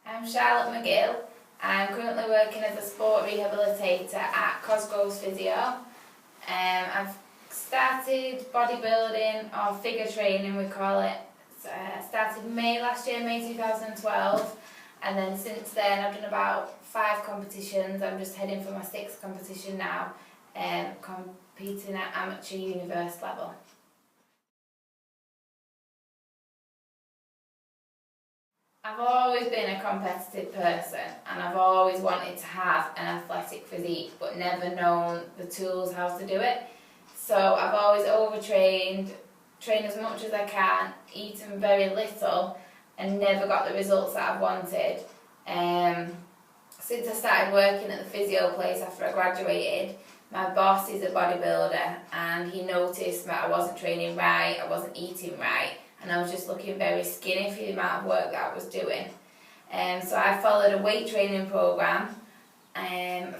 I'm Charlotte McGill. I'm currently working as a sport rehabilitator at Cosgrove's Physio. I've started bodybuilding, or figure training we call it. Started May last year, May 2012, and then since then I've done about 5 competitions. I'm just heading for my 6th competition now, competing at amateur universe level. I've always been a competitive person and I've always wanted to have an athletic physique but never known the tools how to do it. So I've always overtrained, trained as much as I can, eaten very little and never got the results that I've wanted. Since I started working at the physio place after I graduated, my boss is a bodybuilder and he noticed that I wasn't training right, I wasn't eating right, and I was just looking very skinny for the amount of work that I was doing. So I followed a weight training program,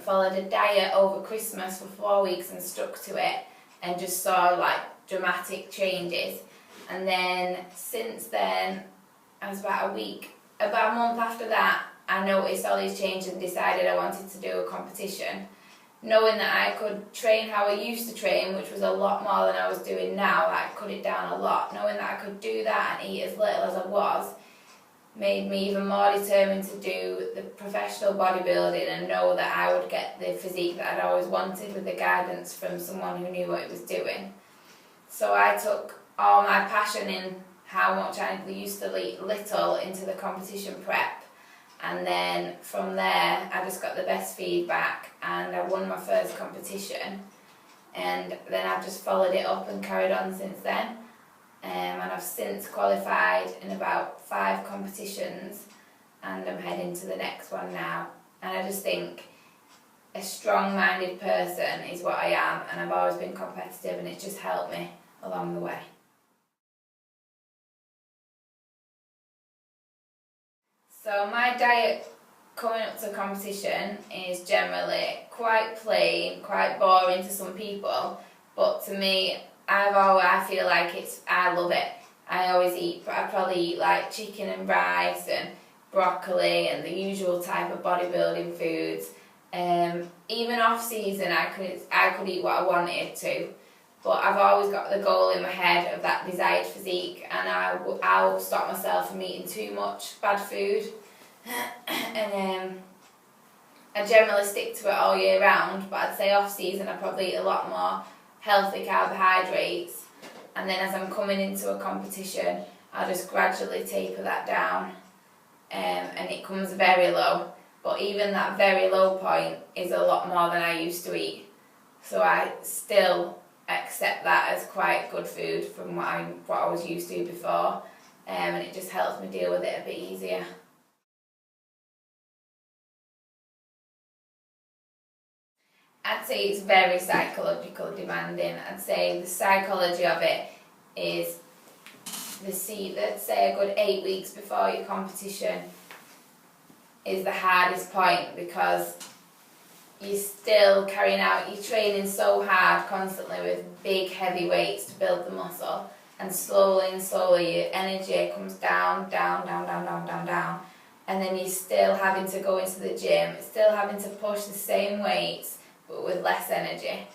followed a diet over Christmas for 4 weeks and stuck to it and just saw like dramatic changes. And then since then, I was about a month after that, I noticed all these changes and decided I wanted to do a competition. Knowing that I could train how I used to train, which was a lot more than I was doing now, I cut it down a lot. Knowing that I could do that and eat as little as I was, made me even more determined to do the professional bodybuilding and know that I would get the physique that I'd always wanted with the guidance from someone who knew what it was doing. So I took all my passion in how much I used to eat little into the competition prep. And then from there, I just got the best feedback and I won my first competition. And then I've just followed it up and carried on since then. And I've since qualified in about 5 competitions and I'm heading to the next one now. And I just think a strong-minded person is what I am, and I've always been competitive and it's just helped me along the way. So my diet coming up to competition is generally quite plain, quite boring to some people, but to me, I feel like I love it. I probably eat like chicken and rice and broccoli and the usual type of bodybuilding foods. Even off season, I could eat what I wanted to, but I've always got the goal in my head of that desired physique, and I'll stop myself from eating too much bad food. And I generally stick to it all year round, but I'd say off season I probably eat a lot more healthy carbohydrates, and then as I'm coming into a competition I'll just gradually taper that down, and it comes very low, but even that very low point is a lot more than I used to eat, so I still accept that as quite good food from what I was used to before, and it just helps me deal with it a bit easier. I'd say it's very psychologically demanding. I'd say the psychology of it is let's say a good 8 weeks before your competition is the hardest point, because you're still you're training so hard constantly with big heavy weights to build the muscle, and slowly your energy comes down, and then you're still having to go into the gym, still having to push the same weights but with less energy.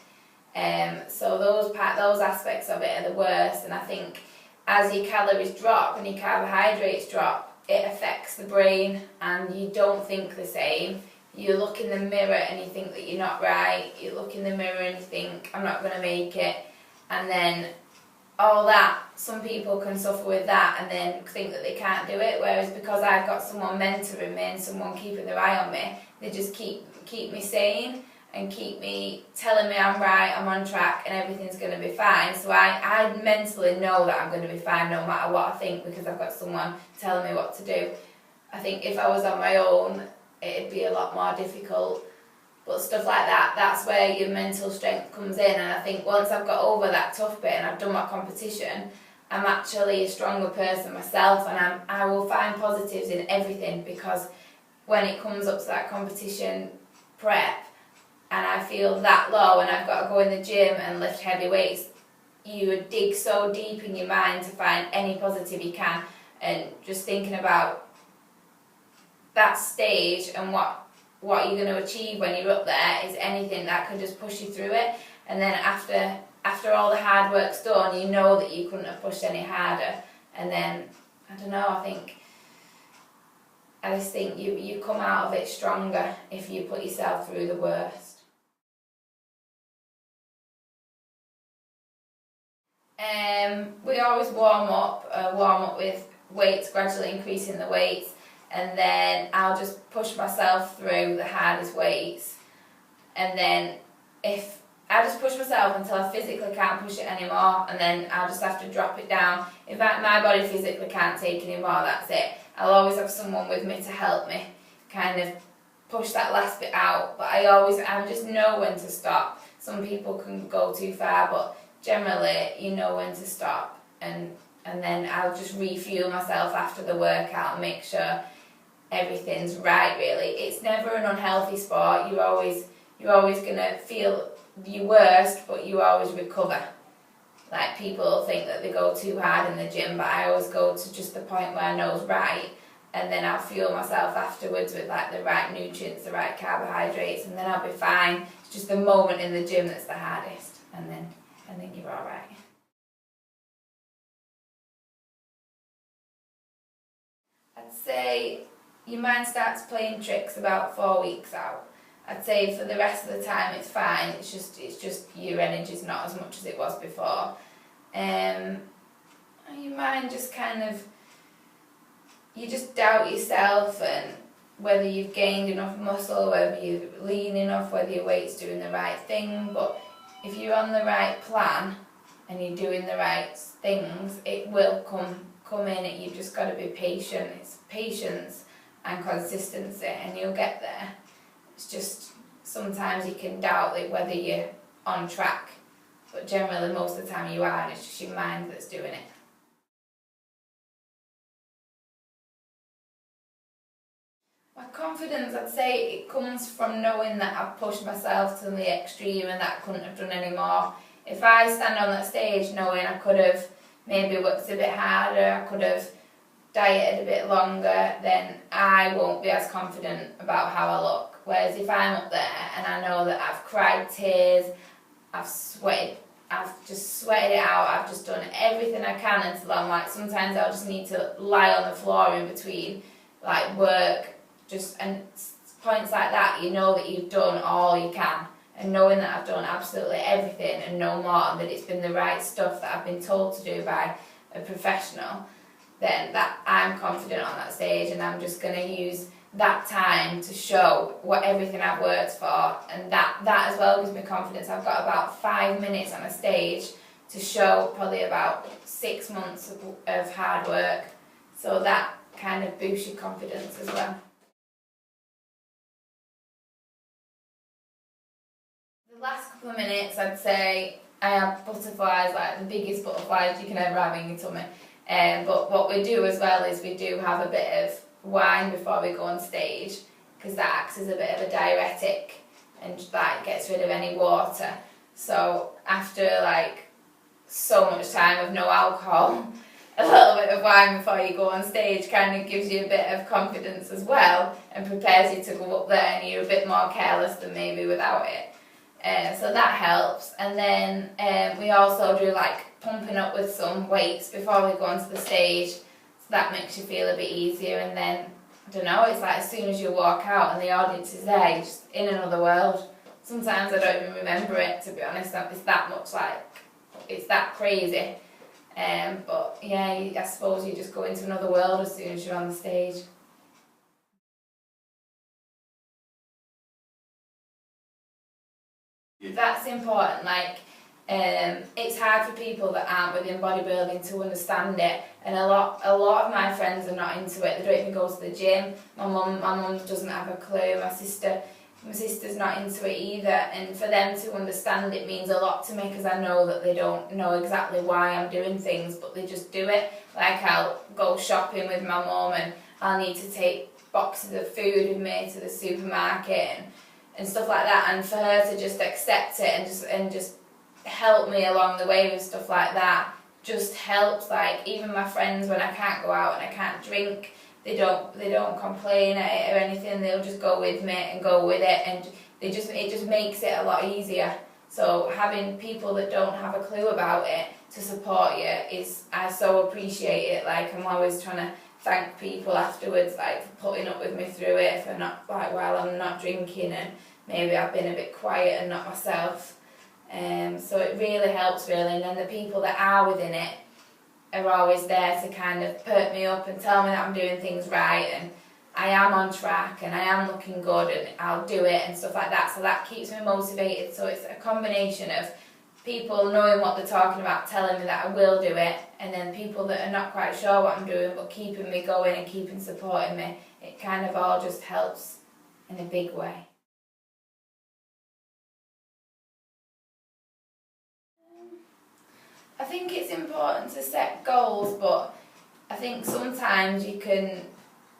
So those aspects of it are the worst, and I think as your calories drop and your carbohydrates drop, it affects the brain and you don't think the same. You look in the mirror and you think that you're not right, you look in the mirror and you think, I'm not going to make it, and then all that, some people can suffer with that and then think that they can't do it, whereas because I've got someone mentoring me and someone keeping their eye on me, they just keep me sane and keep me telling me I'm right, I'm on track and everything's going to be fine. So I mentally know that I'm going to be fine no matter what I think, because I've got someone telling me what to do. I think if I was on my own, it'd be a lot more difficult. But stuff like that, that's where your mental strength comes in, and I think once I've got over that tough bit and I've done my competition, I'm actually a stronger person myself, and I will find positives in everything, because when it comes up to that competition prep and I feel that low and I've got to go in the gym and lift heavy weights, you would dig so deep in your mind to find any positive you can, and just thinking about that stage and what you're going to achieve when you're up there is anything that could just push you through it. And then after all the hard work's done, you know that you couldn't have pushed any harder. And then, I don't know, I just think you come out of it stronger if you put yourself through the worst. We always warm up with weights, gradually increasing the weights, and then I'll just push myself through the hardest weights. And then if I just push myself until I physically can't push it anymore, and then I'll just have to drop it down. If my body physically can't take anymore, that's it. I'll always have someone with me to help me kind of push that last bit out, but I just know when to stop. Some people can go too far, but generally you know when to stop, and then I'll just refuel myself after the workout and make sure everything's right. Really, it's never an unhealthy sport. You're always gonna feel your worst, but you always recover. Like, people think that they go too hard in the gym, but I always go to just the point where I know is right, and then I'll fuel myself afterwards with like the right nutrients, the right carbohydrates, and then I'll be fine. It's just the moment in the gym that's the hardest, and then you're all right. I'd say your mind starts playing tricks about 4 weeks out. I'd say for the rest of the time it's fine. It's just your energy's not as much as it was before. Your mind just kind of, you just doubt yourself and whether you've gained enough muscle, whether you're lean enough, whether your weight's doing the right thing. But if you're on the right plan and you're doing the right things, it will come in. You've just got to be patient. It's patience and consistency, and you'll get there. It's just sometimes you can doubt whether you're on track, but generally most of the time you are, and it's just your mind that's doing it. My confidence, I'd say it comes from knowing that I've pushed myself to the extreme and that I couldn't have done any more. If I stand on that stage knowing I could have maybe worked a bit harder, I could have dieted a bit longer, then I won't be as confident about how I look. Whereas if I'm up there and I know that I've cried tears, I've sweated, I've just sweated it out, I've just done everything I can until I'm like, sometimes I'll just need to lie on the floor in between like work, and points like that, you know that you've done all you can. And knowing that I've done absolutely everything and no more, and that it's been the right stuff that I've been told to do by a professional, then that I'm confident on that stage, and I'm just going to use that time to show what everything I've worked for, and that as well gives me confidence. I've got about 5 minutes on a stage to show probably about 6 months of hard work, so that kind of boosts your confidence as well. The last couple of minutes, I'd say I have butterflies, like the biggest butterflies you can ever have in your tummy. But what we do as well is we do have a bit of wine before we go on stage, because that acts as a bit of a diuretic and like gets rid of any water. So after like so much time of no alcohol, a little bit of wine before you go on stage kind of gives you a bit of confidence as well, and prepares you to go up there and you're a bit more careless than maybe without it. So that helps. And then we also do like pumping up with some weights before we go onto the stage, so that makes you feel a bit easier. And then, I don't know, it's like as soon as you walk out and the audience is there, you're just in another world. Sometimes I don't even remember it, to be honest. It's that much, like, it's that crazy. But yeah, I suppose you just go into another world as soon as you're on the stage. That's important. Like, it's hard for people that aren't within bodybuilding to understand it, and a lot of my friends are not into it. They don't even go to the gym. My mum doesn't have a clue. My sister's not into it either, and for them to understand it means a lot to me, because I know that they don't know exactly why I'm doing things, but they just do it. Like, I'll go shopping with my mum and I'll need to take boxes of food with me to the supermarket and stuff like that, and for her to just accept it and just help me along the way with stuff like that just helps. Like, even my friends, when I can't go out and I can't drink, they don't complain at it or anything. They'll just go with me and go with it, and it just makes it a lot easier. So having people that don't have a clue about it to support you I so appreciate it. Like, I'm always trying to thank people afterwards, like, for putting up with me through it, for not, like, while I'm not drinking and maybe I've been a bit quiet and not myself. So it really helps, really. And then the people that are within it are always there to kind of perk me up and tell me that I'm doing things right and I am on track and I am looking good and I'll do it and stuff like that. So that keeps me motivated. So it's a combination of people knowing what they're talking about, telling me that I will do it, and then people that are not quite sure what I'm doing but keeping me going and keeping supporting me. It kind of all just helps in a big way. I think it's important to set goals, but I think sometimes you can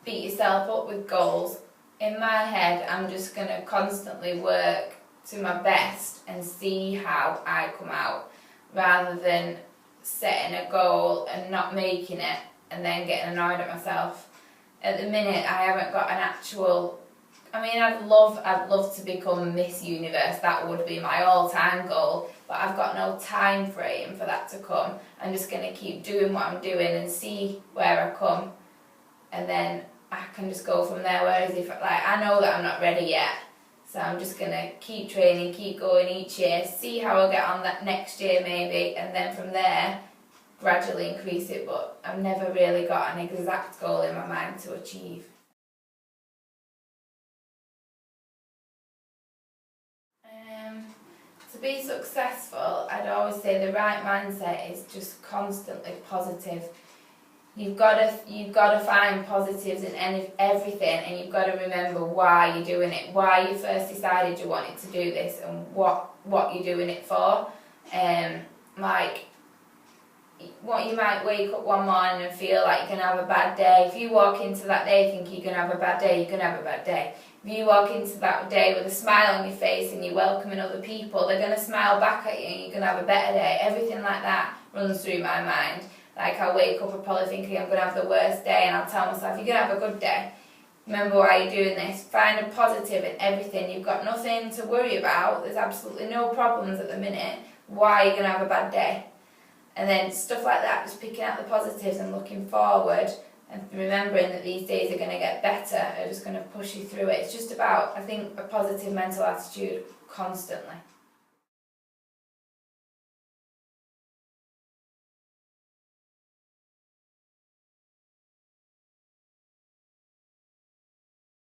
beat yourself up with goals. In my head, I'm just going to constantly work to my best and see how I come out, rather than setting a goal and not making it and then getting annoyed at myself. At the minute, I haven't got an actual... I mean, I'd love to become Miss Universe. That would be my all-time goal, but I've got no time frame for that to come. I'm just going to keep doing what I'm doing and see where I come, and then I can just go from there. Whereas if, like, I know that I'm not ready yet, so I'm just going to keep training, keep going each year, see how I get on that next year maybe, and then from there gradually increase it. But I've never really got an exact goal in my mind to achieve. To be successful, I'd always say the right mindset is just constantly positive. You've got to find positives in everything, and you've got to remember why you're doing it, why you first decided you wanted to do this, and what you're doing it for. Like, what you might wake up one morning and feel like you're going to have a bad day. If you walk into that day thinking you're going to have a bad day, you're going to have a bad day. If you walk into that day with a smile on your face and you're welcoming other people, they're going to smile back at you and you're going to have a better day. Everything like that runs through my mind. Like, I'll wake up and probably thinking I'm going to have the worst day, and I'll tell myself, you're going to have a good day. Remember why you're doing this. Find a positive in everything. You've got nothing to worry about. There's absolutely no problems at the minute. Why are you going to have a bad day? And then stuff like that, just picking out the positives and looking forward and remembering that these days are going to get better, are just going to push you through it. It's just about, I think, a positive mental attitude constantly.